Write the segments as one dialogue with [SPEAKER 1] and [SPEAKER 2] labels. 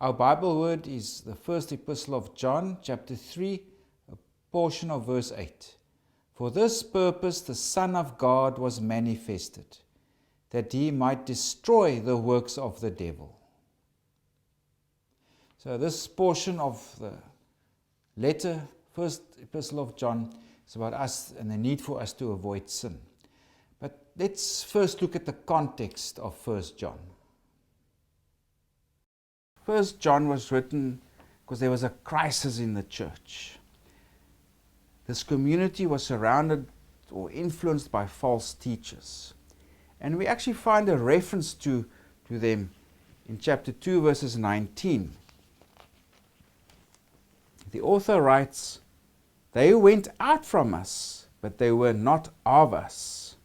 [SPEAKER 1] Our Bible word is the first epistle of John, chapter 3, a portion of verse 8. For this purpose the Son of God was manifested, that he might destroy the works of the devil. So this portion of the letter, first epistle of John, is about us and the need for us to avoid sin. But let's first look at the context of 1 John. 1 John was written because there was a crisis in the church. This community was surrounded or influenced by false teachers. And we actually find a reference to them in chapter 2, verses 19. The author writes, "They went out from us, but they were not of us.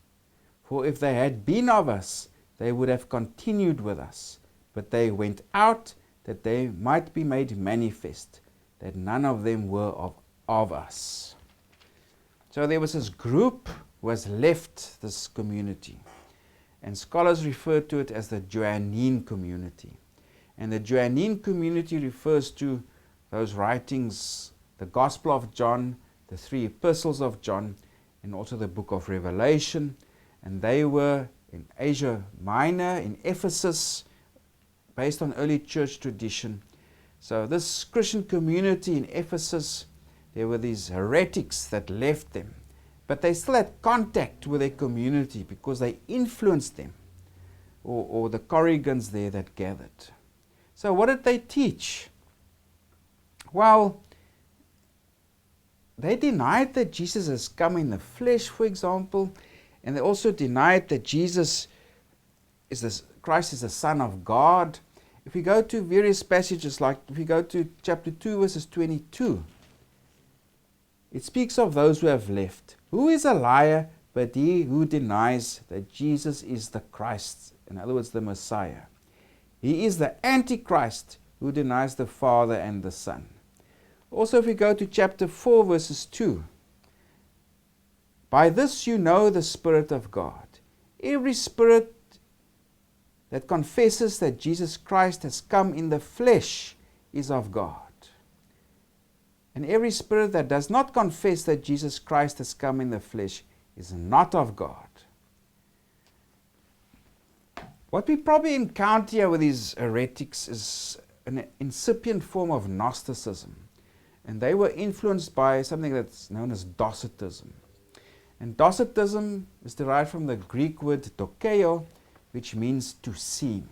[SPEAKER 1] For if they had been of us, they would have continued with us. But they went out, that they might be made manifest, that none of them were of us." So there was this group who has left this community. And scholars refer to it as the Johannine community. And the Johannine community refers to those writings, the Gospel of John, the 3 epistles of John, and also the book of Revelation. And they were in Asia Minor, in Ephesus, based on early church tradition. So this Christian community in Ephesus, there were these heretics that left them. But they still had contact with their community because they influenced them, or the congregants there that gathered. So what did they teach? Well, they denied that Jesus has come in the flesh, for example, and they also denied that Christ is the Son of God. If we go to various passages, like if we go to chapter 2, verses 22, it speaks of those who have left. Who is a liar but he who denies that Jesus is the Christ, in other words, the Messiah? He is the Antichrist who denies the Father and the Son. Also, if we go to chapter 4, verses 2, by this you know the Spirit of God. Every spirit that confesses that Jesus Christ has come in the flesh is of God. And every spirit that does not confess that Jesus Christ has come in the flesh is not of God. What we probably encounter here with these heretics is an incipient form of Gnosticism. And they were influenced by something that's known as Docitism. And Docitism is derived from the Greek word 𝐡𝐞𝐥𝐸, which means to seem.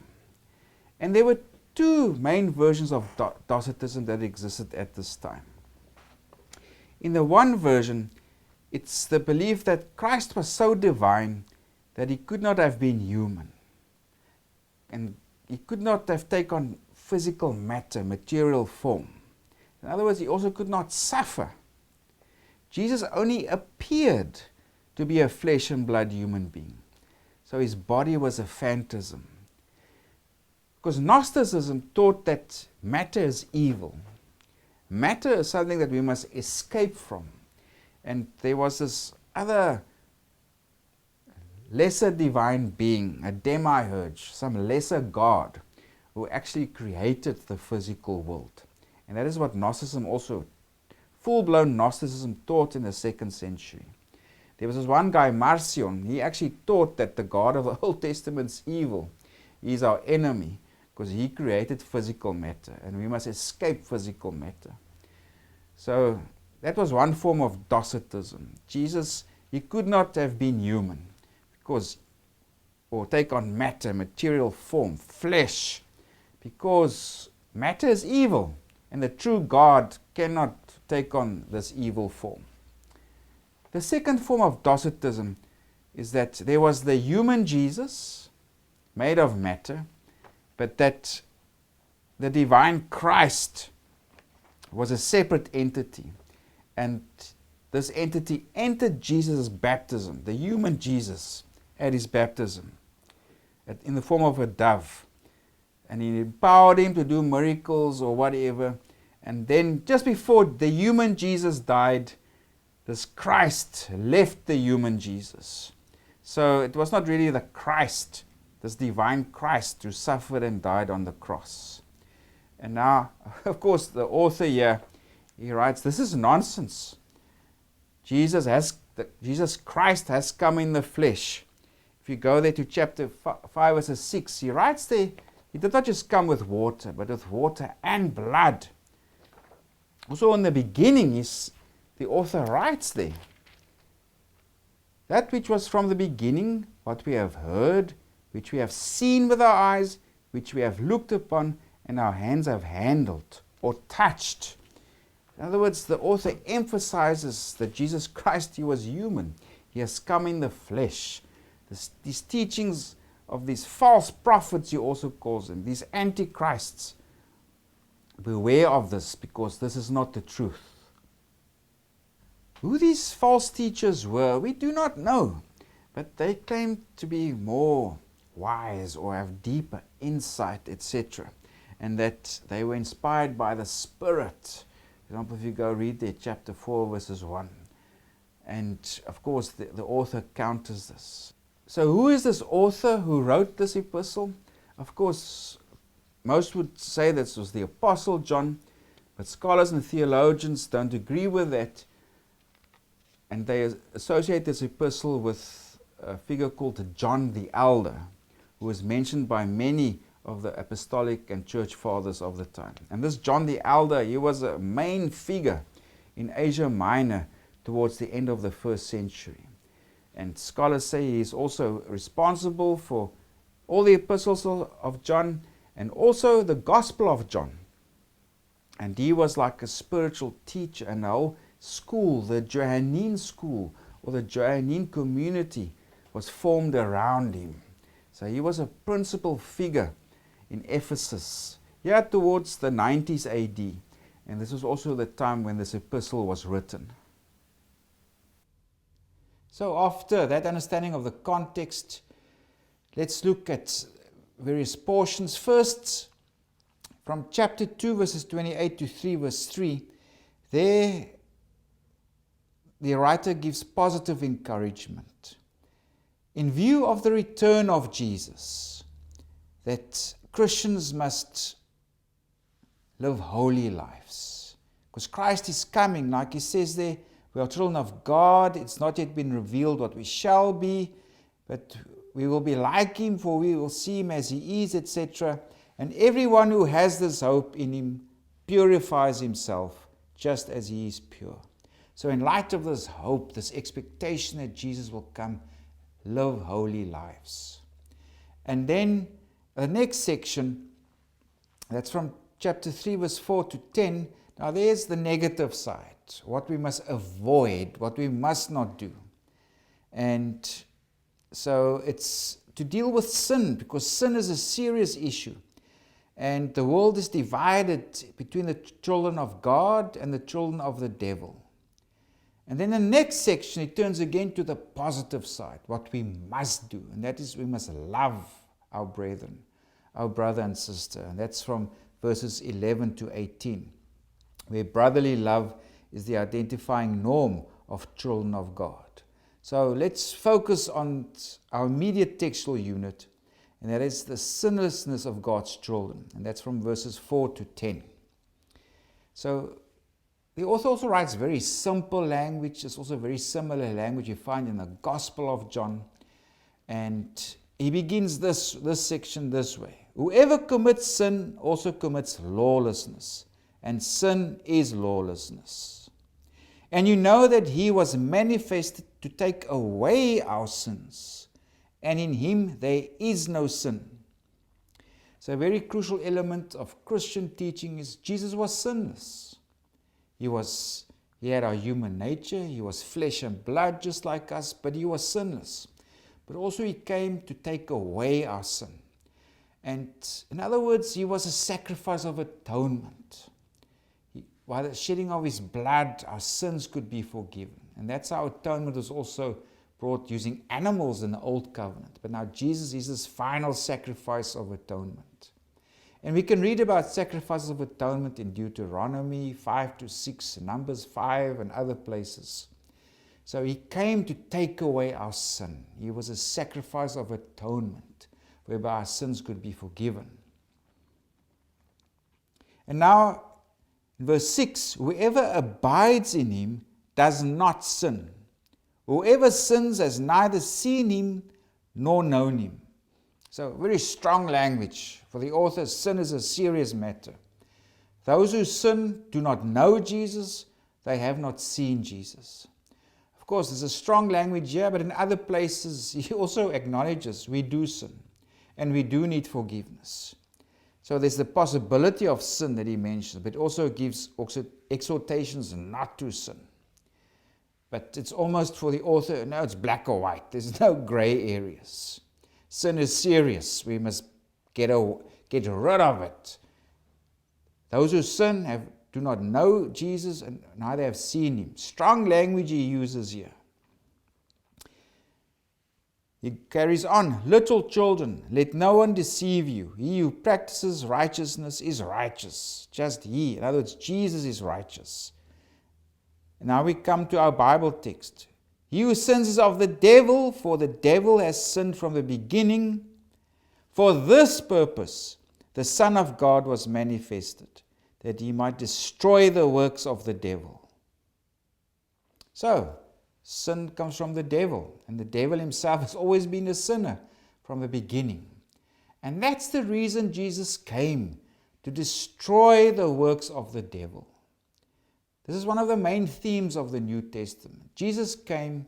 [SPEAKER 1] And there were 2 main versions of Docetism that existed at this time. In the one version, it's the belief that Christ was so divine that he could not have been human. And he could not have taken on physical matter, material form. In other words, he also could not suffer. Jesus only appeared to be a flesh and blood human being. So his body was a phantasm. Because Gnosticism taught that matter is evil. Matter is something that we must escape from. And there was this other lesser divine being, a demiurge, some lesser god, who actually created the physical world. And that is what Gnosticism also, full-blown Gnosticism, taught in the 2nd century. There was this one guy, Marcion, he actually taught that the God of the Old Testament is evil. He is our enemy because he created physical matter and we must escape physical matter. So that was one form of Docetism. Jesus, he could not have been human or take on matter, material form, flesh, because matter is evil and the true God cannot take on this evil form. The second form of Docetism is that there was the human Jesus, made of matter, but that the divine Christ was a separate entity. And this entity entered Jesus' baptism, the human Jesus, at his baptism, in the form of a dove. And he empowered him to do miracles or whatever. And then just before the human Jesus died, this Christ left the human Jesus. So it was not really the Christ, this divine Christ, who suffered and died on the cross. And now, of course, the author here, he writes, this is nonsense. Jesus Christ has come in the flesh. If you go there to chapter 5 verses 6, he writes there, he did not just come with water, but with water and blood. Also in the beginning, the author writes there, that which was from the beginning, what we have heard, which we have seen with our eyes, which we have looked upon, and our hands have handled or touched. In other words, the author emphasizes that Jesus Christ, he was human. He has come in the flesh. These teachings of these false prophets, he also calls them, these antichrists, beware of this, because this is not the truth. Who these false teachers were, we do not know, but they claimed to be more wise or have deeper insight, etc., and that they were inspired by the Spirit. For example, if you go read there, chapter 4, verses 1. And of course, the author counters this. So who is this author who wrote this epistle? Of course, most would say this was the Apostle John, but scholars and theologians don't agree with that. And they associate this epistle with a figure called John the Elder, who was mentioned by many of the Apostolic and Church Fathers of the time. And this John the Elder, he was a main figure in Asia Minor towards the end of the 1st century. And scholars say he is also responsible for all the epistles of John and also the Gospel of John. And he was like a spiritual teacher, and the whole school, the Johannine school or the Johannine community, was formed around him. So he was a principal figure in Ephesus, here towards the 90s AD. And this was also the time when this epistle was written. So after that understanding of the context, let's look at various portions. First, from chapter 2, verses 28 to 3, verse 3, there the writer gives positive encouragement. In view of the return of Jesus, that Christians must live holy lives. Because Christ is coming, like he says there, we are children of God. It's not yet been revealed what we shall be, but we will be like him, for we will see him as he is, etc. And everyone who has this hope in him purifies himself just as he is pure. So in light of this hope, this expectation that Jesus will come, live holy lives. And then the next section, that's from chapter 3, verse 4 to 10. Now there's the negative side, what we must avoid, what we must not do. And so it's to deal with sin, because sin is a serious issue. And the world is divided between the children of God and the children of the devil. And then the next section, it turns again to the positive side, what we must do. And that is, we must love our brethren, our brother and sister. And that's from verses 11 to 18, where brotherly love is the identifying norm of children of God. So let's focus on our immediate textual unit, and that is the sinlessness of God's children. And that's from verses 4 to 10. So the author also writes very simple language. It's also very similar language you find in the Gospel of John. And he begins this section this way. Whoever commits sin also commits lawlessness, and sin is lawlessness. And you know that he was manifested to take away our sins, and in him there is no sin. So a very crucial element of Christian teaching is Jesus was sinless. He had our human nature, he was flesh and blood just like us, but he was sinless. But also he came to take away our sin. And in other words, he was a sacrifice of atonement. By the shedding of his blood, our sins could be forgiven. And that's how atonement was also brought using animals in the Old Covenant. But now Jesus is this final sacrifice of atonement. And we can read about sacrifices of atonement in Deuteronomy 5 to 6, Numbers 5, and other places. So he came to take away our sin. He was a sacrifice of atonement, whereby our sins could be forgiven. And now, in verse 6, whoever abides in him does not sin. Whoever sins has neither seen him nor known him. So, very strong language. For the author, sin is a serious matter. Those who sin do not know Jesus, they have not seen Jesus. Of course, there's a strong language here, but in other places, he also acknowledges we do sin, and we do need forgiveness. So there's the possibility of sin that he mentions, but also gives exhortations not to sin. But it's almost for the author, no, it's black or white. There's no gray areas. Sin is serious. We must get rid of it. Those who sin do not know Jesus and neither have seen him. Strong language he uses here. He carries on, little children, let no one deceive you. He who practices righteousness is righteous. Just he. In other words, Jesus is righteous. Now we come to our Bible text. He who sins is of the devil, for the devil has sinned from the beginning. For this purpose, the Son of God was manifested, that he might destroy the works of the devil. So, sin comes from the devil, and the devil himself has always been a sinner from the beginning. And that's the reason Jesus came, to destroy the works of the devil. This is one of the main themes of the New Testament. Jesus came,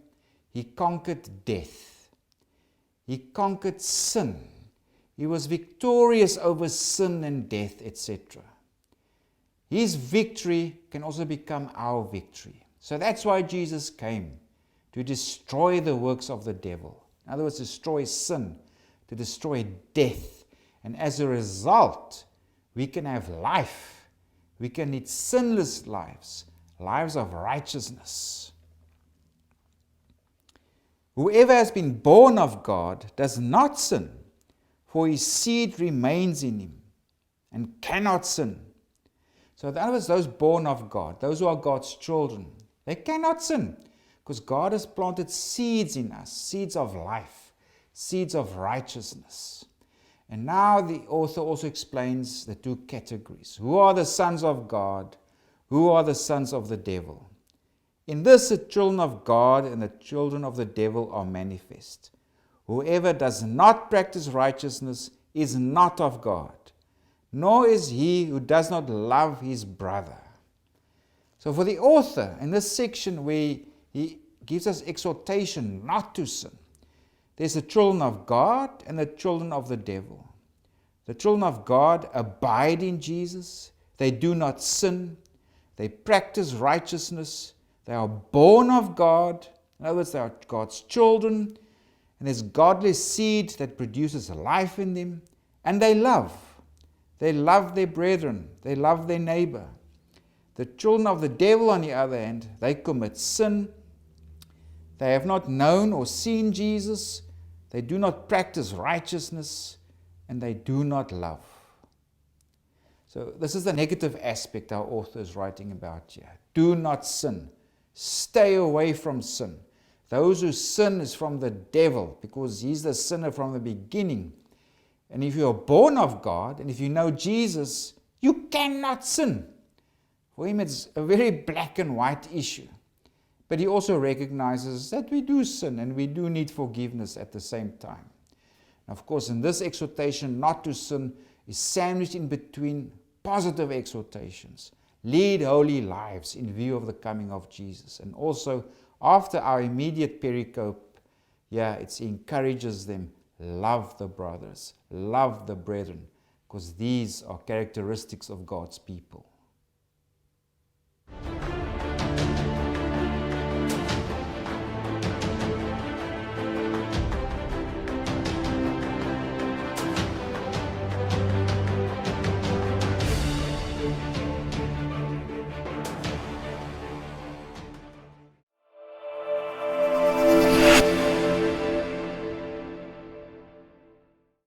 [SPEAKER 1] he conquered death. He conquered sin. He was victorious over sin and death, etc. His victory can also become our victory. So that's why Jesus came, to destroy the works of the devil. In other words, destroy sin, to destroy death. And as a result, we can have life. We can lead sinless lives, lives of righteousness. Whoever has been born of God does not sin, for his seed remains in him and cannot sin. So in other words, those born of God, those who are God's children, they cannot sin, because God has planted seeds in us, seeds of life, seeds of righteousness. And now the author also explains the two categories. Who are the sons of God? Who are the sons of the devil? In this, the children of God and the children of the devil are manifest. Whoever does not practice righteousness is not of God, nor is he who does not love his brother. So for the author, in this section where he gives us exhortation not to sin, there's the children of God and the children of the devil. The children of God abide in Jesus. They do not sin. They practice righteousness. They are born of God. In other words, they are God's children. And there's godly seed that produces life in them. And they love. They love their brethren. They love their neighbor. The children of the devil, on the other hand, they commit sin. They have not known or seen Jesus. They do not practice righteousness, and they do not love. So this is the negative aspect our author is writing about here. Do not sin. Stay away from sin. Those who sin is from the devil, because he's the sinner from the beginning. And if you are born of God, and if you know Jesus, you cannot sin. For him it's a very black and white issue. But he also recognizes that we do sin and we do need forgiveness at the same time. And of course, in this exhortation not to sin is sandwiched in between positive exhortations. Lead holy lives in view of the coming of Jesus. And also, after our immediate pericope, it encourages them, love the brothers, love the brethren, because these are characteristics of God's people.